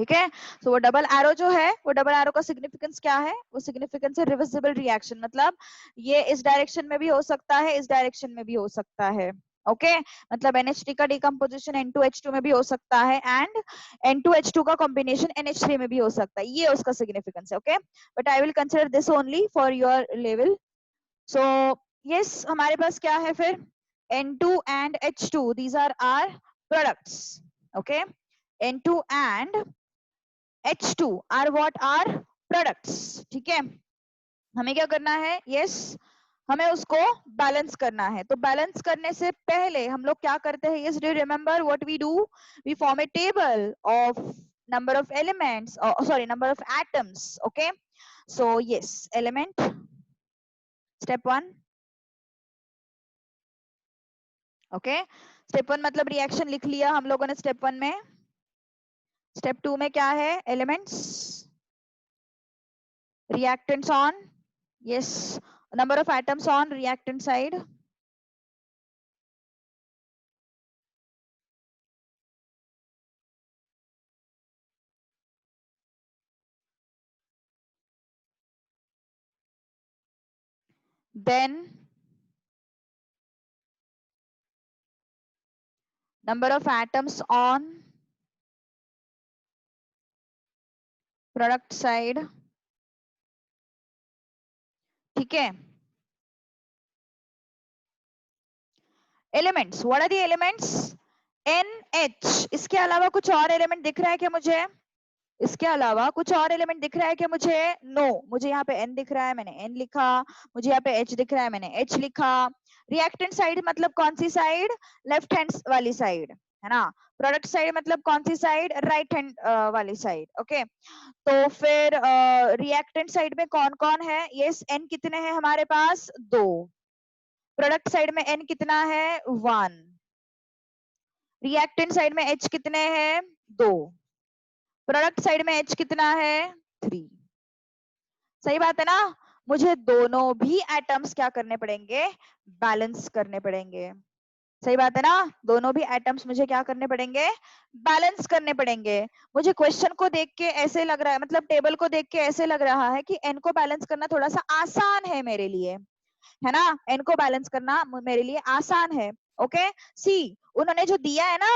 ठीक है। तो वो डबल एरो जो है, वो डबल एरो का सिग्निफिकेंस क्या है? वो सिग्निफिकेंस है रिवर्सिबल रिएक्शन, मतलब ये इस डायरेक्शन में भी हो सकता है, इस डायरेक्शन में भी हो सकता है। ओके मतलब NH3 का डिकम्पोजिशन N2H2 में भी हो सकता है एंड N2H2 का कॉम्बिनेशन NH3 में भी हो सकता है, ये उसका सिग्निफिकेंस है। Okay but I will consider this only for your level. So yes हमारे पास क्या है फिर? N2 and H2, these are our products. Okay, N2 and H2 are what are products. ठीक है, हमें क्या करना है? यस हमें उसको बैलेंस करना है। तो बैलेंस करने से पहले हम लोग क्या करते हैं? Yes, do you remember what we do? We form a table of number of elements, sorry, number of atoms. Okay, so yes, element step 1. Okay step 1 मतलब रिएक्शन लिख लिया हम लोगों ने स्टेप 1 में। स्टेप 2 में क्या है? Elements, reactants on, yes, number of atoms on reactant side. Then number of atoms on product side. ठीक है, elements, what are the elements? NH, इसके अलावा कुछ और एलिमेंट दिख रहा है क्या मुझे? इसके अलावा कुछ और एलिमेंट दिख रहा है क्या मुझे? नो मुझे यहाँ पे N दिख रहा है, मैंने N लिखा। मुझे यहाँ पे H दिख रहा है, मैंने H लिखा। रिएक्टेंट साइड मतलब कौन सी साइड? लेफ्ट हैंड वाली साइड, है ना। प्रोडक्ट साइड मतलब कौन सी साइड? राइट हैंड वाली साइड। ओके तो फिर रिएक्टेंट साइड में कौन कौन है? यस N कितने हैं हमारे पास? 2। प्रोडक्ट साइड में N कितना है? 1। रिएक्टेंट साइड में H कितने हैं? 2। प्रोडक्ट साइड में H कितना है? 3। सही बात है ना। मुझे दोनों भी एटम्स क्या करने पड़ेंगे? बैलेंस करने पड़ेंगे। सही बात है ना, दोनों भी एटम्स मुझे क्या करने पड़ेंगे? बैलेंस करने पड़ेंगे। मुझे क्वेश्चन को देख के ऐसे लग रहा है, मतलब टेबल को देख के ऐसे लग रहा है कि एन को बैलेंस करना थोड़ा सा आसान है मेरे लिए, है ना। एन को बैलेंस करना मेरे लिए आसान है। ओके सी उन्होंने जो दिया है ना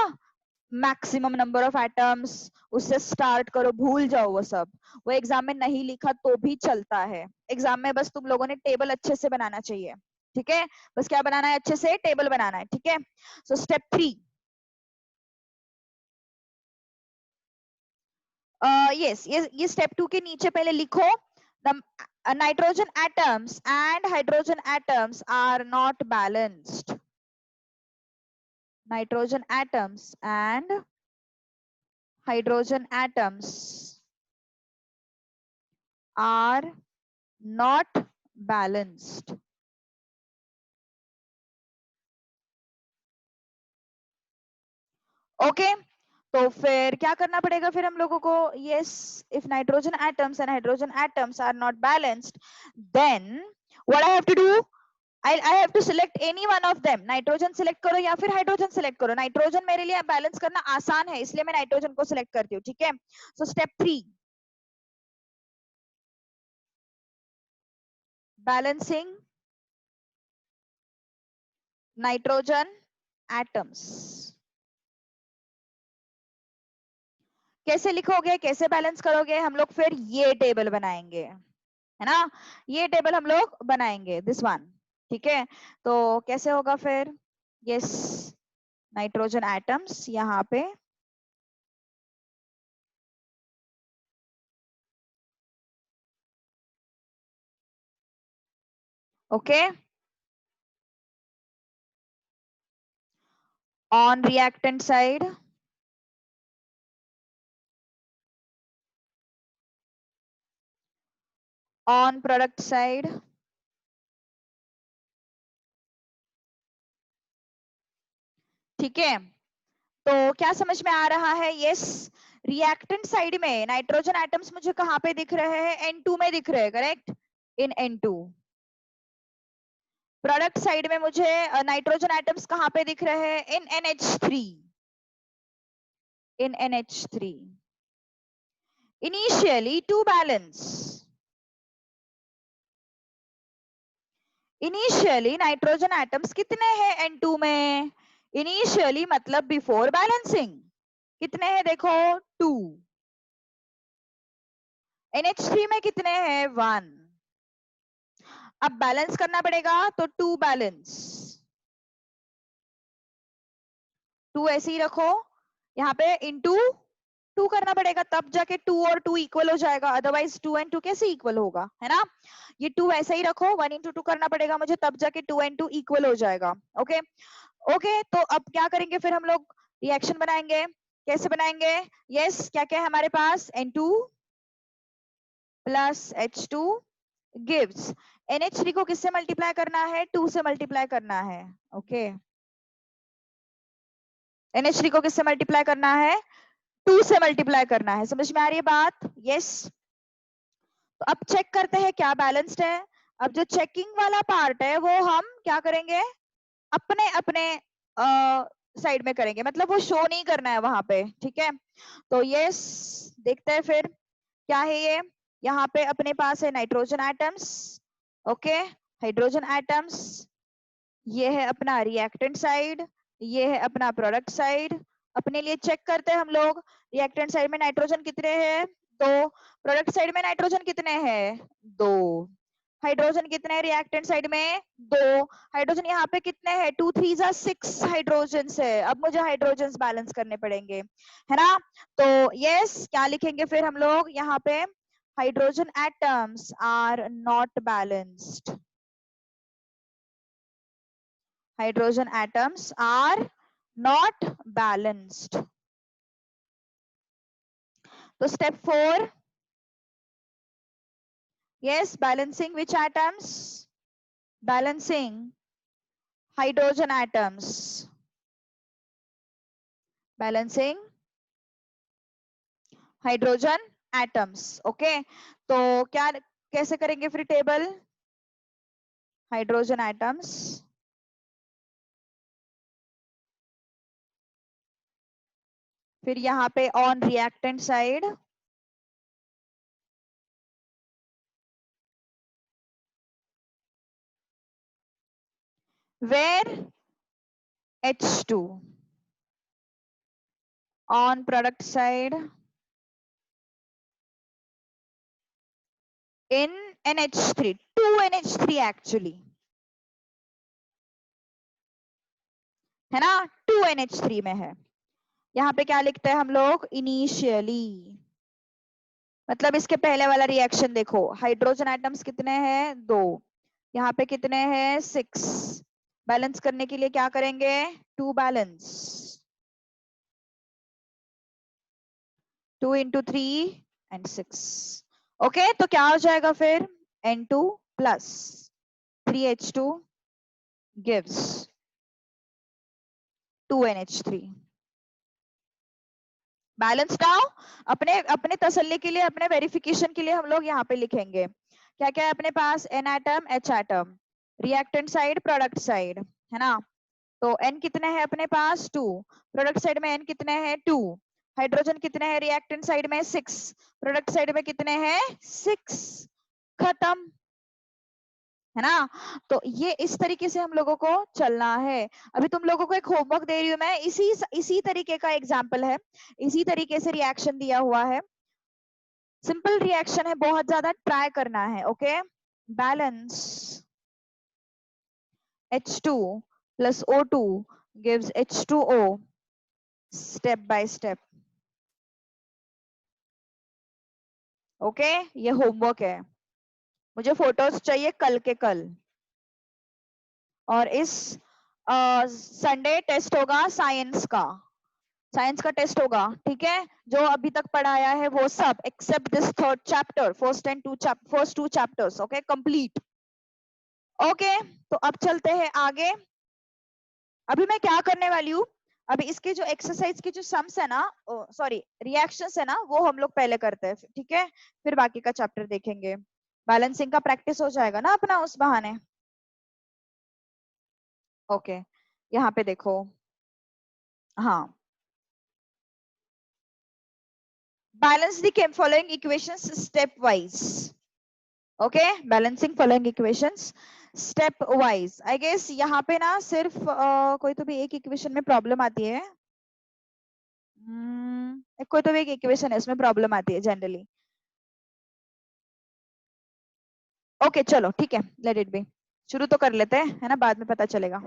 मैक्सिमम नंबर ऑफ एटम्स, उससे स्टार्ट करो, भूल जाओ वो सब। वो एग्जाम में नहीं लिखा तो भी चलता है, एग्जाम में बस तुम लोगों ने टेबल अच्छे से बनाना चाहिए। ठीक है, बस क्या बनाना है? अच्छे से टेबल बनाना है। ठीक है, सो स्टेप 3, यस ये स्टेप 2 के नीचे पहले लिखो, nitrogen atoms and hydrogen atoms are not balanced. Nitrogen atoms and hydrogen atoms are not balanced. Okay तो फिर क्या करना पड़ेगा फिर हम लोगों को? Yes if nitrogen atoms and hydrogen atoms are not balanced then what I have to do? I have to select any one of them. Nitrogen select करो या फिर हाइड्रोजन सिलेक्ट करो। नाइट्रोजन मेरे लिए बैलेंस करना आसान है इसलिए मैं नाइट्रोजन को सिलेक्ट करती हूँ। ठीक है, so step 3, balancing nitrogen atoms. कैसे लिखोगे, कैसे बैलेंस करोगे? हम लोग फिर ये टेबल बनाएंगे, है ना। ये टेबल हम लोग बनाएंगे, दिस वन। ठीक है, तो कैसे होगा फिर? यस नाइट्रोजन एटम्स यहाँ पे, okay on reactant side, on product side. ठीक है, तो क्या समझ में आ रहा है? यस रिएक्टेंट साइड में नाइट्रोजन एटम्स मुझे कहाँ पे दिख रहे हैं? N2 में दिख रहे हैं, करेक्ट, इन N2। प्रोडक्ट साइड में मुझे नाइट्रोजन एटम्स कहाँ पे दिख रहे हैं? इन NH3, इन NH3। Initially to balance, initially nitrogen atoms कितने हैं N2 में? इनिशियली मतलब बिफोर बैलेंसिंग कितने हैं देखो 2। NH3 में कितने हैं 1। अब बैलेंस करना पड़ेगा तो 2 बैलेंस, 2 ऐसे ही रखो, यहाँ पे इंटू 2 करना पड़ेगा तब जाके 2 और 2 इक्वल हो जाएगा, अदरवाइज 2 एंड 2 कैसे इक्वल होगा, है ना। ये 2 ऐसे ही रखो, 1 इंटू 2 करना पड़ेगा मुझे तब जाके 2 एंड 2 इक्वल हो जाएगा। ओके ओके, तो अब क्या करेंगे फिर हम लोग रिएक्शन बनाएंगे, कैसे बनाएंगे? यस, क्या क्या है हमारे पास? N2 plus H2 gives NH3 को किससे मल्टीप्लाई करना है? 2 से मल्टीप्लाई करना है। ओके, NH3 को किससे मल्टीप्लाई करना है? 2 से मल्टीप्लाई करना है। समझ में आ रही है बात? यस। तो अब चेक करते हैं क्या बैलेंस्ड है। अब जो चेकिंग वाला पार्ट है वो हम क्या करेंगे? अपने अपने साइड में करेंगे, मतलब वो शो नहीं करना है वहां पे, ठीक है। तो यस, देखते हैं फिर क्या है ये। यहाँ पे अपने पास है nitrogen atoms, okay, hydrogen atoms, ये है अपना रिएक्टेंट साइड, ये है अपना प्रोडक्ट साइड। अपने लिए चेक करते हैं हम लोग, रिएक्टेंट साइड में नाइट्रोजन कितने हैं? 2। प्रोडक्ट साइड में नाइट्रोजन कितने हैं? 2। हाइड्रोजन कितने हैं रिएक्टेंट साइड में? 2। हाइड्रोजन यहाँ पे कितने हैं? 2 3 6 हाइड्रोजन है। अब मुझे हाइड्रोजन बैलेंस करने पड़ेंगे, है ना। तो यस, क्या लिखेंगे फिर हम लोग यहाँ पे? Hydrogen atoms are not balanced, hydrogen atoms are not balanced. So step 4, yes, balancing which atoms? Balancing hydrogen atoms, balancing hydrogen atoms. Okay, तो क्या कैसे करेंगे फिर टेबल? हाइड्रोजन एटम्स, फिर यहाँ पे on reactant side where H2, on product side in NH3, 2 NH3 actually, है ना, 2 NH3 में है। यहाँ पे क्या लिखते हैं हम लोग? इनिशियली, मतलब इसके पहले वाला रिएक्शन देखो, हाइड्रोजन एटम्स कितने हैं? 2। यहाँ पे कितने हैं? 6। बैलेंस करने के लिए क्या करेंगे? 2 बैलेंस, 2 इंटू 3 एंड 6। ओके, तो क्या हो जाएगा फिर? N2 plus 3H2 gives 2NH3। Balance now, अपने अपने तसल्ली के लिए, अपने वेरिफिकेशन के लिए हम लोग यहाँ पे लिखेंगे क्या क्या है अपने पास? N atom, H atom, reactant side, product side, है ना। तो N कितने हैं अपने पास? 2। प्रोडक्ट साइड में N कितने हैं? 2। हाइड्रोजन कितने हैं रिएक्टेंट साइड में? 6। प्रोडक्ट साइड में कितने हैं? 6। खत्म, है ना। तो ये इस तरीके से हम लोगों को चलना है। अभी तुम लोगों को एक होमवर्क दे रही हूँ मैं, इसी तरीके का एग्जाम्पल है, इसी तरीके से रिएक्शन दिया हुआ है, सिंपल रिएक्शन है, बहुत ज्यादा ट्राई करना है। Okay, balance H2 plus O2 gives H2O step by step। Okay, ये होमवर्क है, मुझे फोटोज चाहिए कल के कल। और इस संडे टेस्ट होगा साइंस का, साइंस का टेस्ट होगा, ठीक है। जो अभी तक पढ़ाया है वो सब except this third chapter, first 2 chapters, okay, complete. Okay, तो अब चलते हैं आगे। अभी मैं क्या करने वाली हूँ, अभी इसके जो एक्सरसाइज के जो सम्स है ना, सॉरी रिएक्शंस है ना, वो हम लोग पहले करते हैं, ठीक है, फिर बाकी का चैप्टर देखेंगे। बैलेंसिंग का प्रैक्टिस हो जाएगा ना अपना उस बहाने। ओके, यहाँ पे देखो, हाँ, balance the following equations step wise. Okay, balancing following equations step wise. I guess यहाँ पे ना सिर्फ कोई तो भी एक इक्वेशन में प्रॉब्लम आती है. कोई तो भी एक इक्वेशन है उसमें प्रॉब्लम आती है जनरली. ओके चलो ठीक है, लेट इट बी. शुरू तो कर लेते हैं, है ना, बाद में पता चलेगा.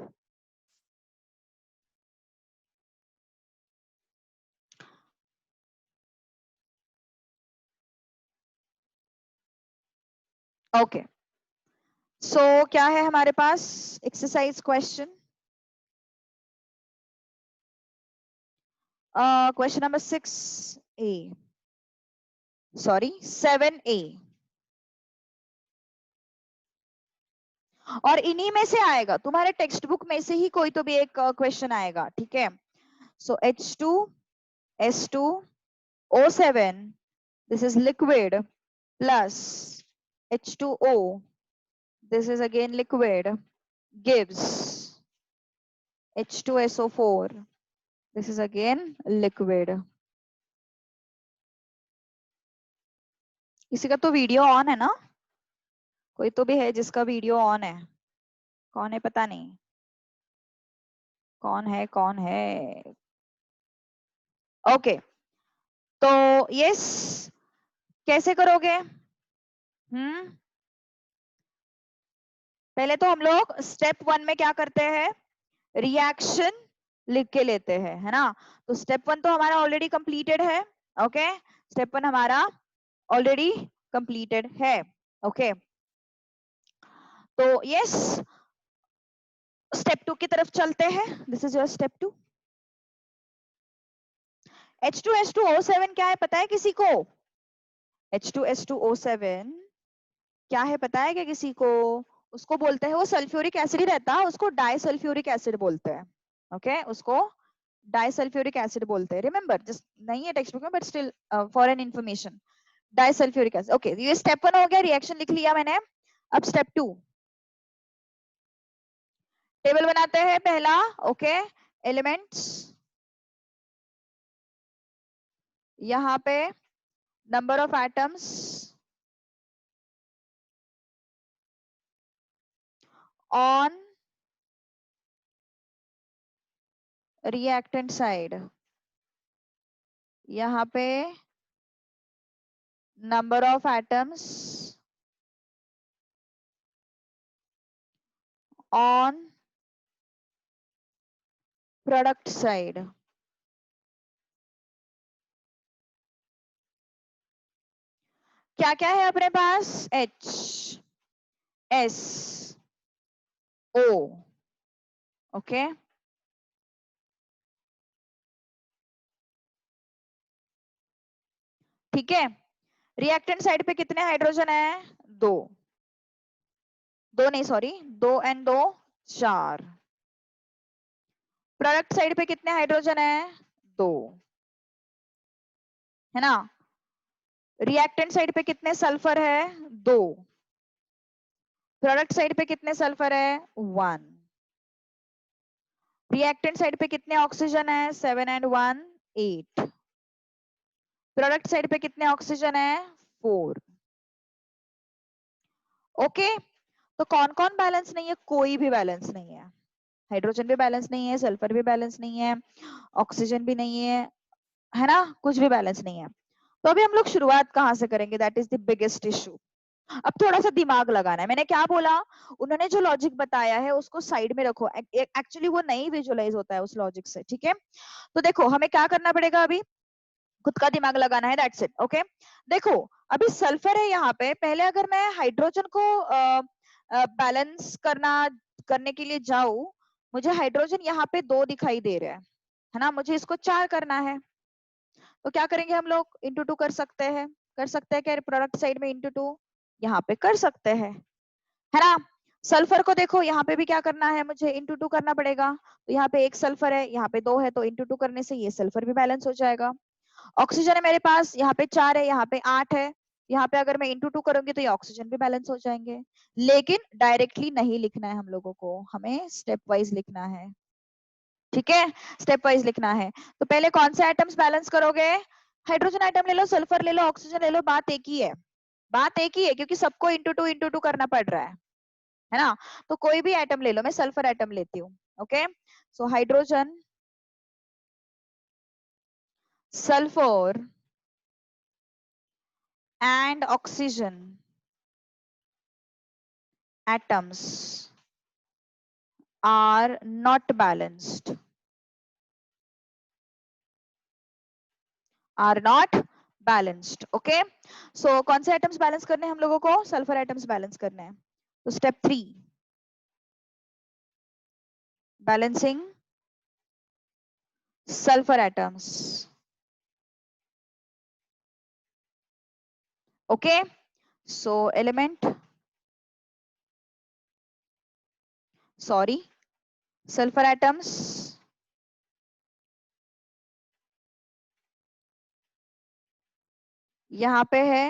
ओके सो क्या है हमारे पास exercise question. Question number 6A, sorry 7A. और इन्हीं में से आएगा, तुम्हारे टेक्स्ट बुक में से ही कोई तो भी एक क्वेश्चन आएगा. ठीक है, सो H2S2O7, this is liquid, plus H2O, this is again liquid, gives H2SO4, this is again liquid. किसी का तो वीडियो ऑन है ना, कोई तो भी है जिसका वीडियो ऑन है. कौन है पता नहीं, कौन है कौन है. ओके तो यस, कैसे करोगे? पहले तो हम लोग स्टेप 1 में क्या करते हैं, रिएक्शन लिख के लेते हैं, है ना. तो स्टेप 1 तो हमारा ऑलरेडी कंप्लीटेड है. ओके, स्टेप 1 हमारा ऑलरेडी कंप्लीटेड है. ओके तो यस, स्टेप 2 की तरफ चलते हैं. This is your step 2. H2S2O7 क्या है पता है किसी को? H2S2O7 क्या है पता है क्या किसी को? उसको बोलते हैं, वो सल्फ्यूरिक एसिड ही रहता है, उसको डाइसल्फ्यूरिक एसिड बोलते हैं. ओके उसको डाइसल्फ्यूरिक एसिड बोलते हैं. रिमेंबर, जस्ट नहीं है टेक्स्ट बुक में but still for an information, disulphuric acid. Okay ये स्टेप 1 हो गया, रिएक्शन लिख लिया मैंने. अब स्टेप 2, टेबल बनाते हैं. पहला ओके, एलिमेंट्स, यहाँ पे number of atoms on reactant side, यहाँ पे number of atoms on product side. क्या क्या है अपने पास? H S O. ओके ठीक है. रिएक्टेंट साइड पे कितने हाइड्रोजन है? दो. दो नहीं सॉरी, 2 और 2 4. प्रोडक्ट साइड पे कितने हाइड्रोजन है? 2, है ना. रिएक्टेंट साइड पे कितने सल्फर है? 2. प्रोडक्ट साइड पे कितने सल्फर है? 1. रिएक्टेंट साइड पे कितने ऑक्सीजन है? 7 और 1 8. प्रोडक्ट साइड पे कितने ऑक्सीजन है? 4. ओके तो कौन कौन बैलेंस नहीं है? कोई भी बैलेंस नहीं है. हाइड्रोजन भी बैलेंस नहीं है, सल्फर भी बैलेंस नहीं है, ऑक्सीजन भी नहीं है ना, कुछ भी बैलेंस नहीं है. तो अभी हम लोग शुरुआत कहाँ से करेंगे? That is the biggest issue. अब थोड़ा सा दिमाग लगाना है. मैंने क्या बोला, उन्होंने जो लॉजिक बताया है उसको साइड में रखो. एक्चुअली वो नहीं विजुअलाइज होता है उस लॉजिक से. ठीक है तो देखो हमें क्या करना पड़ेगा, अभी खुद का दिमाग लगाना है. That's it. ओके देखो अभी सल्फर है यहाँ पे. पहले अगर मैं हाइड्रोजन को बैलेंस करने के लिए जाऊं, मुझे हाइड्रोजन यहाँ पे 2 दिखाई दे रहे हैं, है ना. मुझे इसको 4 करना है. तो क्या करेंगे हम लोग? इंटू 2 कर सकते हैं. कर सकते हैं क्या प्रोडक्ट साइड में? इंटू 2 यहाँ पे कर सकते हैं, है ना. सल्फर को देखो यहाँ पे भी क्या करना है, मुझे इंटू 2 करना पड़ेगा. तो यहाँ पे 1 सल्फर है, यहाँ पे 2 है, तो इंटू 2 करने से ये सल्फर भी बैलेंस हो जाएगा. ऑक्सीजन है मेरे पास, यहाँ पे 4 है, यहाँ पे 8 है. यहाँ पे अगर मैं इंटू 2 करूंगी तो ये ऑक्सीजन भी बैलेंस हो जाएंगे. लेकिन डायरेक्टली नहीं लिखना है हम लोगों को, हमें स्टेप वाइज लिखना है. ठीक है स्टेप वाइज लिखना है. तो पहले कौन से आइटम्स बैलेंस करोगे? हाइड्रोजन आइटम ले लो, सल्फर ले लो, ऑक्सीजन ले लो, बात एक ही है, बात एक ही है, क्योंकि सबको इंटू टू करना पड़ रहा है ना। तो कोई भी आइटम ले लो, मैं सल्फर आइटम लेती हूँ। Okay, so hydrogen, sulphur and oxygen atoms are not balanced, are not balanced. Okay, so कौन से atoms balance करने हैं हम लोगों को? सल्फर atoms balance करने हैं। तो step 3, balancing sulfur atoms. Okay, so element, sorry, sulfur atoms यहाँ पे है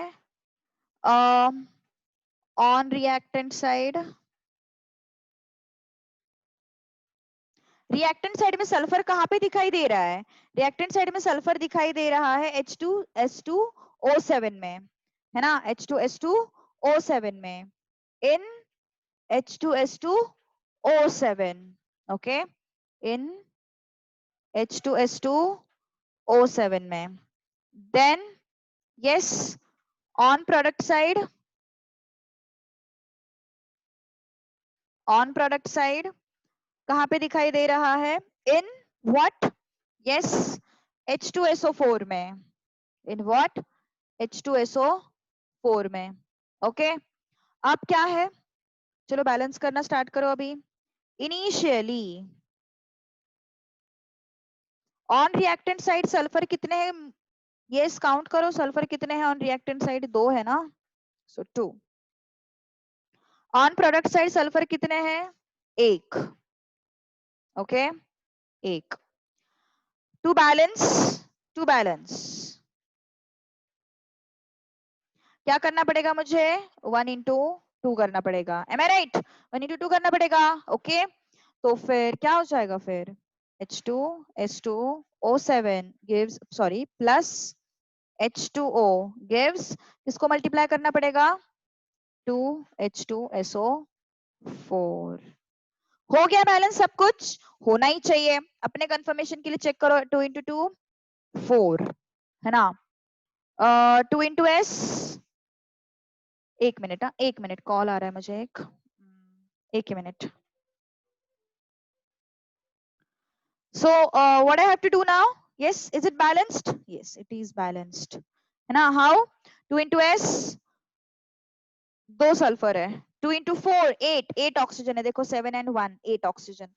on reactant side, reactant side में सल्फर कहाँ पे दिखाई दे रहा है? रिएक्टेंट साइड में सल्फर दिखाई दे रहा है H2S2O7 में, है ना, H2S2O7 में, इन H2S2O7, ओके, इन H2S2O7 में। Then yes, on product side, on product side कहाँ पे दिखाई दे रहा है? In what? यस, H2SO4 में, इन व्हाट? H2SO4 में। ओके, अब क्या है, चलो बैलेंस करना स्टार्ट करो अभी। Initially on reactant side sulphur कितने हैं? यस, काउंट करो, सल्फर कितने हैं ऑन रिएक्टेंट साइड? 2 है ना, so 2। On product side sulphur कितने हैं? 1। Okay, 1। To balance, to balance क्या करना पड़ेगा मुझे? 1 into 2 करना पड़ेगा, एम आई राइट? 1 into 2 करना पड़ेगा। ओके, तो फिर क्या हो जाएगा फिर? H2S2O7 gives, sorry, plus H2O gives, किसको मल्टीप्लाई करना पड़ेगा? 2H2SO4। हो गया बैलेंस, सब कुछ होना ही चाहिए, अपने कंफर्मेशन के लिए चेक करो। 2 into 2 4, है ना। 2 into S, एक मिनट, एक मिनट, कॉल आ रहा है मुझे एक ही minute. So what I have to do now? Yes, is it balanced? Yes, it is balanced, है ना। How? 2 into S, 2 सल्फर है, 2 into 4 8 ऑक्सीजन है, देखो 7 and 1 8 oxygen,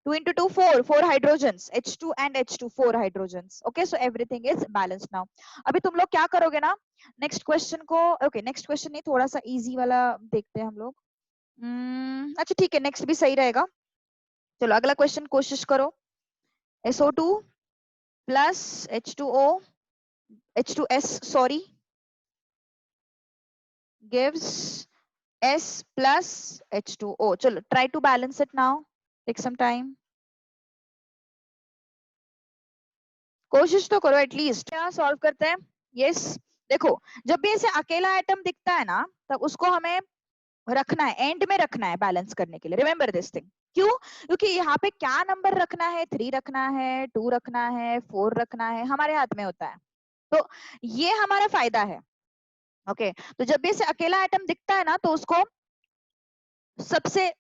2 into 2 4 hydrogens, H2 and H2 4 hydrogens. Okay, so everything is balanced now. अभी तुम लोग क्या करोगे ना, नेक्स्ट क्वेश्चन को, ओके नेक्स्ट क्वेश्चन नहीं, थोड़ा सा इजी वाला देखते हैं हम लोग। अच्छा ठीक है, नेक्स्ट भी सही रहेगा। चलो अगला क्वेश्चन कोशिश करो। SO2 plus H2O, H2S, sorry, gives S plus H2O. चलो try to balance it now. Take some time. कोशिश तो करो एटलीस्ट। क्या सॉल्व करते हैं? यस, देखो जब भी ऐसे अकेला आइटम दिखता है ना, तब उसको हमें रखना है, एंड में रखना है बैलेंस करने के लिए। Remember this thing. क्यों? क्योंकि यहाँ पे क्या नंबर रखना है, 3 रखना है, 2 रखना है, 4 रखना है, हमारे हाथ में होता है। तो ये हमारा फायदा है। ओके, तो जब भी ऐसे अकेला आइटम दिखता है ना, तो उसको सबसे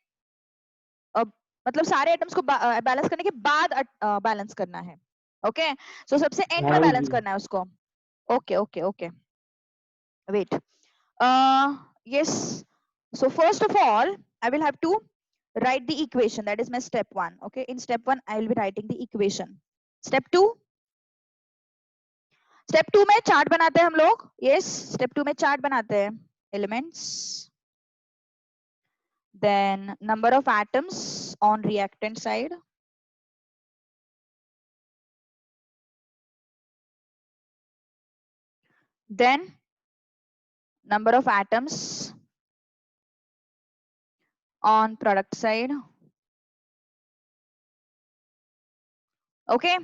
मतलब सारे आइटम्स को बैलेंस करने के बाद बैलेंस करना है। ओके, सो सबसे एंड में बैलेंस करना है उसको। Okay okay okay, wait, yes, so first of all I will have to write the equation, that is my step 1. Okay, in step 1 I will be writing the equation. Step 2, step 2 में chart बनाते हैं हम लोग। yes, step 2 में chart बनाते हैं, elements, then number of atoms on reactant side, then number of atoms on product side. Okay,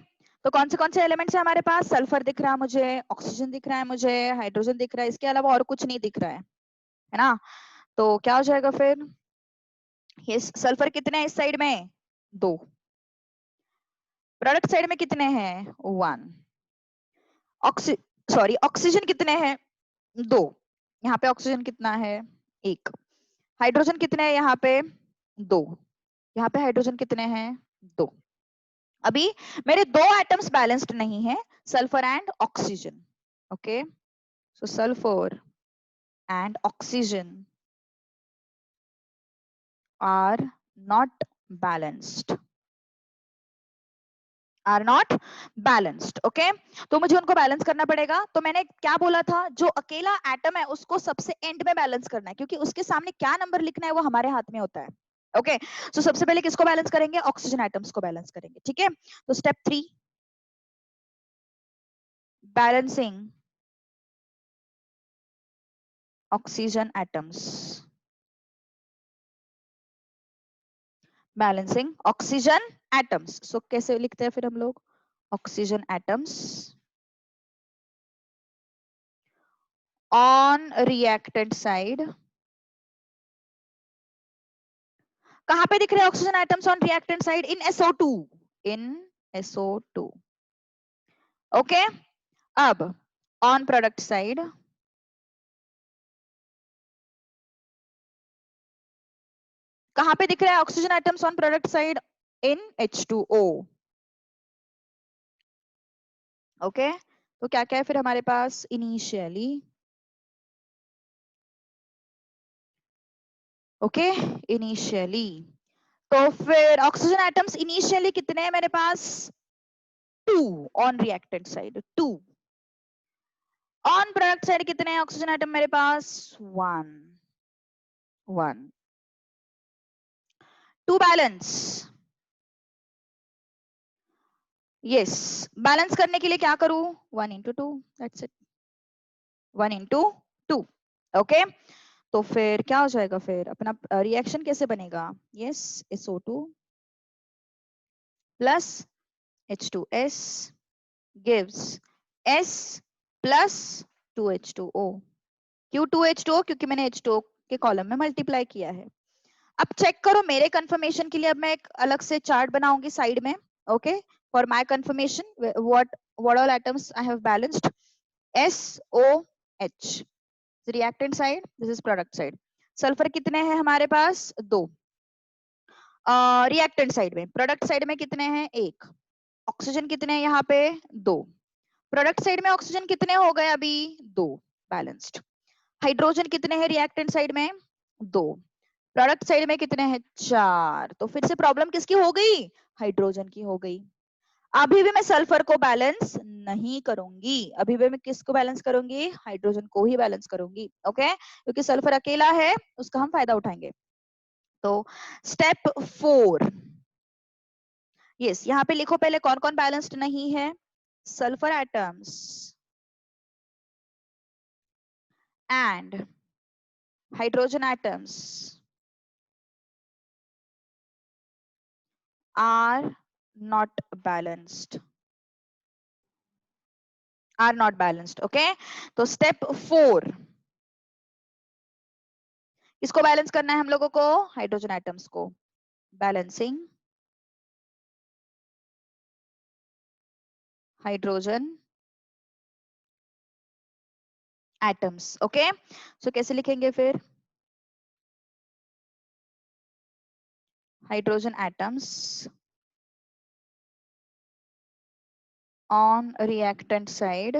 तो कौन से एलिमेंट्स है हमारे पास? सल्फर दिख रहा है मुझे, ऑक्सीजन दिख रहा है मुझे, हाइड्रोजन दिख रहा है, इसके अलावा और कुछ नहीं दिख रहा है ना? तो क्या हो जाएगा फिर? ये सल्फर कितने हैं इस साइड में? 2। प्रोडक्ट साइड में कितने हैं? 1। ऑक्सीजन कितने हैं? 2। यहाँ पे ऑक्सीजन कितना है? 1। हाइड्रोजन कितने हैं यहाँ पे? 2। यहाँ पे हाइड्रोजन कितने हैं? 2। अभी मेरे 2 एटम्स बैलेंस्ड नहीं है, sulphur and oxygen. Okay, so sulphur and oxygen are not balanced, are not balanced. Okay, तो मुझे उनको बैलेंस करना पड़ेगा। तो मैंने क्या बोला था? जो अकेला एटम है उसको सबसे एंड में बैलेंस करना है, क्योंकि उसके सामने क्या नंबर लिखना है वो हमारे हाथ में होता है। ओके, सो सबसे पहले किसको बैलेंस करेंगे? ऑक्सीजन एटम्स को बैलेंस करेंगे। ठीक है, तो step 3, balancing oxygen atoms, balancing oxygen atoms. So कैसे लिखते हैं फिर हम लोग? Oxygen atoms on reactant side. कहां पे दिख रहे हैं oxygen atoms on reactant side? In SO2, in SO2। Okay, अब ऑन प्रोडक्ट साइड कहां पे दिख रहा है oxygen atoms on product side? In H2O। Okay, तो क्या क्या है फिर हमारे पास? Initially, okay, initially. तो फिर ऑक्सीजन एटम्स इनिशियली कितने हैं मेरे पास? 2 on reactant side, 2। On product side कितने हैं ऑक्सीजन एटम मेरे पास? 1, 1। टू बैलेंस, यस, बैलेंस करने के लिए क्या करूं? 1 into 2, that's it, 1 into 2। Okay, तो फिर क्या हो जाएगा? फिर अपना रिएक्शन कैसे बनेगा? Yes, SO2 plus H2S gives S plus 2H2O। क्यों 2H2O? क्योंकि मैंने H2O के कॉलम में मल्टीप्लाई किया है। अब चेक करो मेरे कंफर्मेशन के लिए, अब मैं एक अलग से चार्ट बनाऊंगी साइड में। Okay, for my confirmation what all atoms I have balanced. SOH reactant side, this is product side. Sulphur कितने हैं हमारे पास? 2 रिएक्टेंट साइड में। प्रोडक्ट साइड में कितने हैं? 1। ऑक्सीजन कितने हैं यहाँ पे? 2। प्रोडक्ट साइड में ऑक्सीजन कितने हो गए अभी? 2, बैलेंस्ड। हाइड्रोजन कितने हैं रिएक्टेंट साइड में? 2। प्रोडक्ट साइड में कितने हैं? 4। तो फिर से प्रॉब्लम किसकी हो गई? हाइड्रोजन की हो गई। अभी भी मैं सल्फर को बैलेंस नहीं करूंगी, अभी भी मैं किसको बैलेंस करूंगी? हाइड्रोजन को ही बैलेंस करूंगी। ओके, क्योंकि सल्फर अकेला है, उसका हम फायदा उठाएंगे। तो स्टेप 4, यस, यहाँ पे लिखो पहले कौन कौन बैलेंस्ड नहीं है? Sulphur atoms and hydrogen atoms are not balanced, are not balanced। okay, तो स्टेप 4, किसको बैलेंस करना है हम लोगों को? हाइड्रोजन एटम्स को। Balancing hydrogen atoms. ओके, सो कैसे लिखेंगे फिर? Hydrogen atoms on reactant side.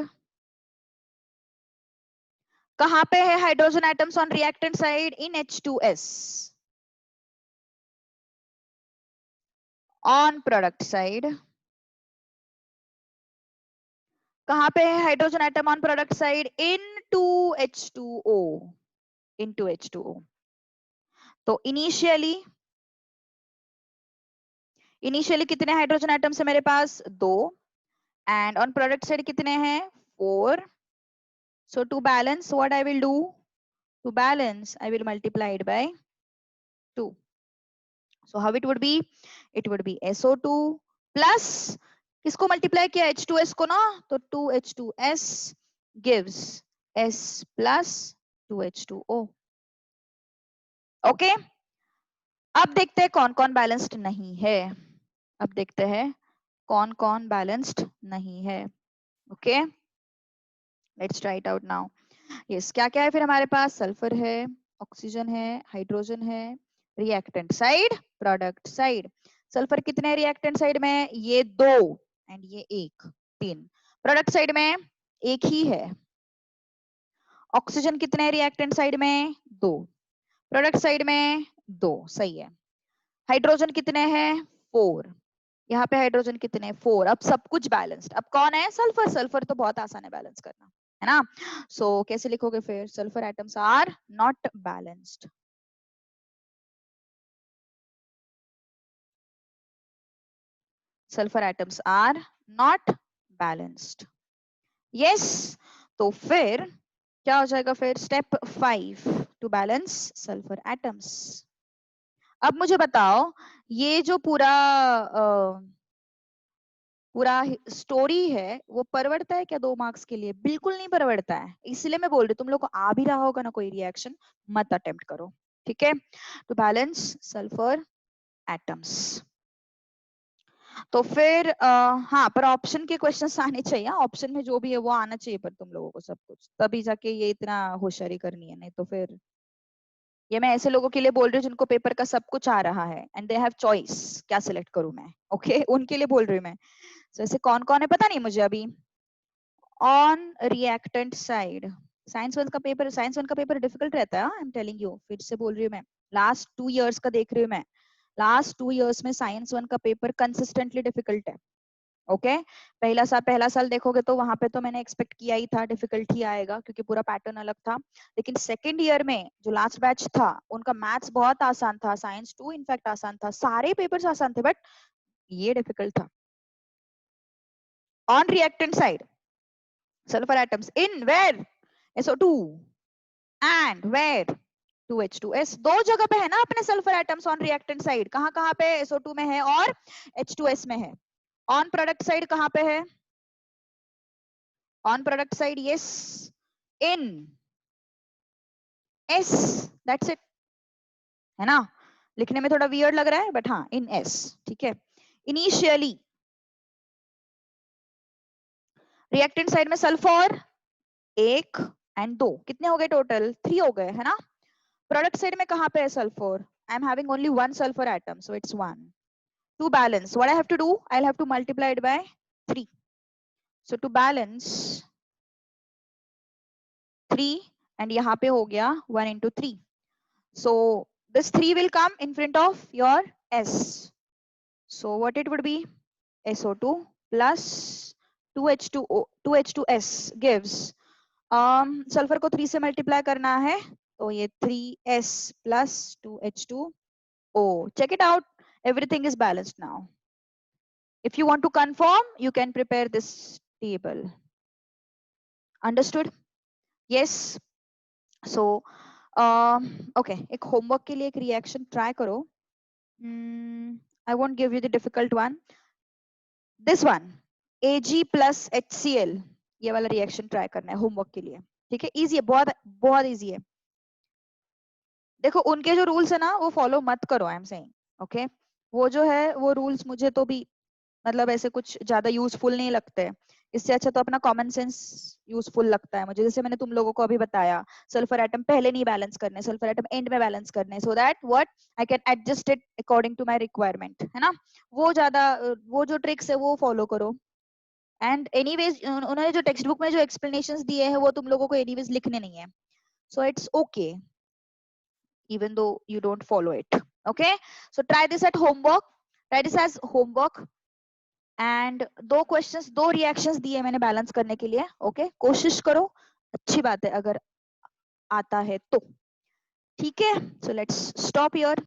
कहां पे है hydrogen atoms on reactant side? In H2S। On product side कहां पे है hydrogen atom on product side? In 2H2O, in 2H2O। तो इनिशियली कितने हाइड्रोजन एटम्स है मेरे पास? 2। एंड ऑन प्रोडक्ट साइड कितने हैं? 4। So to balance what I will do? To balance I will multiply it by 2. So how it would be? It would be SO2 plus किसको multiply किया, H2S को ना, तो 2H2S gives S plus 2H2O. Okay, अब देखते हैं कौन कौन बैलेंस्ड नहीं है, अब देखते हैं कौन कौन बैलेंस्ड नहीं है. Okay, let's try it out now. Yes, क्या क्या है फिर हमारे पास, सल्फर है, ऑक्सीजन है, हाइड्रोजन है, reactant side, product side. Sulphur कितने रिएक्टेंट साइड में, ये 2 एंड ये 1, 3. प्रोडक्ट साइड में एक ही है. ऑक्सीजन कितने रिएक्टेंट साइड में, 2. प्रोडक्ट साइड में 2, सही है. हाइड्रोजन कितने हैं, 4. यहाँ पे हाइड्रोजन कितने, 4. अब सब कुछ बैलेंस्ड. अब कौन है, सल्फर. सल्फर तो बहुत आसान है बैलेंस करना, है ना. सो कैसे लिखोगे फिर, sulphur atoms are not balanced. Sulphur atoms are not balanced. Yes, तो फिर क्या हो जाएगा, फिर step 5 to balance sulphur atoms. अब मुझे बताओ, ये जो पूरा पूरा स्टोरी है वो परवड़ता है क्या 2 मार्क्स के लिए, बिल्कुल नहीं परवड़ता है. इसलिए मैं बोल रही हूँ, तुम लोग को आ भी रहा होगा ना कोई रिएक्शन, मत अटेम्प्ट करो, ठीक है. तो बैलेंस सल्फर एटम्स. तो फिर हाँ, पर ऑप्शन के क्वेश्चंस आने चाहिए. ऑप्शन में जो भी है वो आना चाहिए, पर तुम लोगों को सब कुछ, तभी जाके ये इतना होशियारी करनी है. नहीं तो फिर ये मैं ऐसे लोगों के लिए बोल रही हूँ जिनको पेपर का सब कुछ आ रहा है एंड दे हैव चॉइस, क्या सिलेक्ट करूं मैं. ओके, उनके लिए बोल रही हूँ मैं. तो ऐसे कौन कौन है पता नहीं मुझे अभी. On reactant side, science one का पेपर डिफिकल्ट रहता है. आई एम टेलिंग यू, फिर से बोल रही हूँ मैं, लास्ट 2 इयर्स का देख रही हूँ मैं. लास्ट 2 इयर्स में साइंस वन का पेपर कंसिस्टेंटली डिफिकल्ट है. ओके, पहला साल देखोगे तो वहां पे तो मैंने एक्सपेक्ट किया ही था डिफिकल्ट ही आएगा, क्योंकि पूरा पैटर्न अलग था. लेकिन सेकेंड ईयर में जो लास्ट बैच था उनका मैथ्स बहुत आसान था, साइंस 2 इनफैक्ट आसान था, सारे पेपर्स आसान थे, बट ये डिफिकल्ट था. On reactant side, sulphur atoms in where, SO2 and where 2H2S. दो जगह पे है ना अपने sulphur atoms on reactant side. कहाँ कहाँ पे, SO2 में है और H2S में है. ऑन प्रोडक्ट साइड कहाँ पे है, on product side, yes, in S, that's it, है ना. लिखने में थोड़ा वियर्ड लग रहा है, बट हाँ, इन S, ठीक है. इनिशियली रिएक्टेंट साइड में सल्फर 1 एंड 2, कितने हो गए टोटल, 3 हो गए, है ना. प्रोडक्ट साइड में कहाँ पे है sulphur, I am having only 1 sulfur atom, so it's 1. To balance, what I have to do, I'll have to multiply it by 3. So to balance 3, and यहाँ पे हो गया 1 into 3. So this 3 will come in front of your S. So what it would be, SO2 plus 2H2O, 2H2S gives, sulphur को 3 से multiply करना है तो ये 3S plus 2H2O. Check it out, everything is balanced now. If you want to confirm, you can prepare this table. Understood? Yes. So okay, एक homework के लिए एक reaction try करो. I won't give you the difficult one. This one, Ag plus HCl, ये वाला reaction try करना है homework के लिए. ठीक है, easy है, बहुत बहुत easy है. देखो उनके जो रूल्स है ना वो फॉलो मत करो, आई एम सेइंग. ओके, वो जो है वो रूल्स मुझे तो भी मतलब ऐसे कुछ ज्यादा यूजफुल नहीं लगते. इससे अच्छा तो अपना कॉमन सेंस यूजफुल लगता है मुझे. जैसे मैंने तुम लोगों को अभी बताया, सल्फर एटम पहले नहीं बैलेंस करने, सल्फर एटम एंड में बैलेंस करने, so that what I can adjust it according to my requirement, है ना. वो ज्यादा वो जो ट्रिक्स है वो फॉलो करो. एंड एनीवेज उन्होंने जो टेक्स्ट बुक में जो एक्सप्लेनेशंस दिए हैं वो तुम लोगों को एनीवेज लिखने नहीं है. So it's okay even though you don't follow it. Okay, so try this at homework, try this as homework. And 2 questions 2 reactions दिए मैंने बैलेंस करने के लिए. ओके, कोशिश करो, अच्छी बात है अगर आता है तो. ठीक है, सो लेट्स स्टॉप हियर.